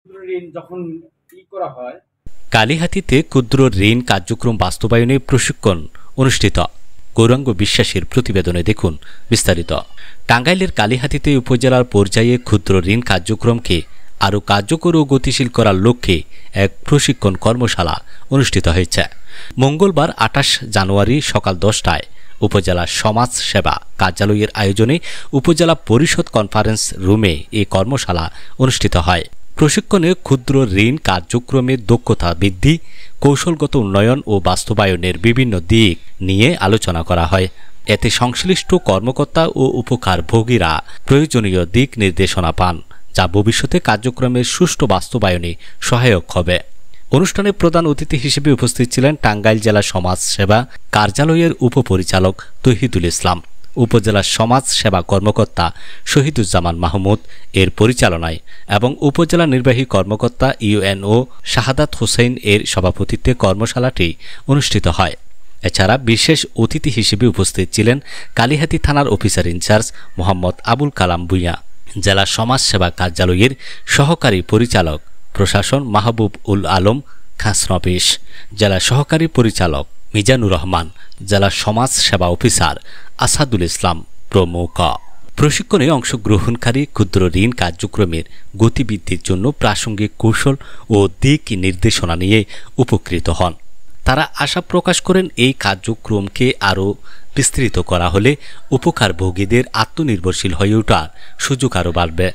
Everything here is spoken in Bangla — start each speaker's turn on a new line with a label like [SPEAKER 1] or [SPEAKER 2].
[SPEAKER 1] ঋণ যখন করা হয়।
[SPEAKER 2] কালিহাতীতে ক্ষুদ্র ঋণ কার্যক্রম বাস্তবায়নে প্রশিক্ষণ অনুষ্ঠিত। গৌরাঙ্গ বিশ্বাসের প্রতিবেদনে দেখুন বিস্তারিত। টাঙ্গাইলের কালিহাতীতে উপজেলার পর্যায়ে ক্ষুদ্র ঋণ কার্যক্রমকে আরও কার্যকর ও গতিশীল করার লক্ষ্যে এক প্রশিক্ষণ কর্মশালা অনুষ্ঠিত হয়েছে। মঙ্গলবার ২৮ জানুয়ারি সকাল ১০টায় উপজেলা সমাজ সেবা কার্যালয়ের আয়োজনে উপজেলা পরিষদ কনফারেন্স রুমে এই কর্মশালা অনুষ্ঠিত হয়। প্রশিক্ষণে ক্ষুদ্র ঋণ কার্যক্রমের দক্ষতা বৃদ্ধি, কৌশলগত উন্নয়ন ও বাস্তবায়নের বিভিন্ন দিক নিয়ে আলোচনা করা হয়। এতে সংশ্লিষ্ট কর্মকর্তা ও উপকারভোগীরা প্রয়োজনীয় দিক নির্দেশনা পান, যা ভবিষ্যতে কার্যক্রমের সুষ্ঠু বাস্তবায়নে সহায়ক হবে। অনুষ্ঠানে প্রধান অতিথি হিসেবে উপস্থিত ছিলেন টাঙ্গাইল জেলা সমাজ সেবা কার্যালয়ের উপপরিচালক তৌহিদুল ইসলাম, উপজেলা সমাজ সেবা কর্মকর্তা শহীদুজ্জামান মাহমুদ এর পরিচালনায় এবং উপজেলা নির্বাহী কর্মকর্তা ইউএনও শাহাদাত হোসেন এর সভাপতিত্বে কর্মশালাটি অনুষ্ঠিত হয়। এছাড়া বিশেষ অতিথি হিসেবে উপস্থিত ছিলেন কালিহাতী থানার অফিসার ইনচার্জ মোহাম্মদ আবুল কালাম ভূঁইয়া, জেলা সমাজ সেবা কার্যালয়ের সহকারী পরিচালক প্রশাসন মাহবুব উল আলম খাসনবিশ, জেলা সহকারী পরিচালক মিজানুর রহমান, জেলা সমাজ সেবা অফিসার আসাদুল ইসলাম প্রমুখ। প্রশিক্ষণে অংশগ্রহণকারী ক্ষুদ্র ঋণ কার্যক্রমের গতিবৃদ্ধির জন্য প্রাসঙ্গিক কৌশল ও দিক নির্দেশনা নিয়ে উপকৃত হন। তারা আশা প্রকাশ করেন এই কার্যক্রমকে আরও বিস্তৃত করা হলে উপকারভোগীদের আত্মনির্ভরশীল হয়ে ওঠার সুযোগ আরও বাড়বে।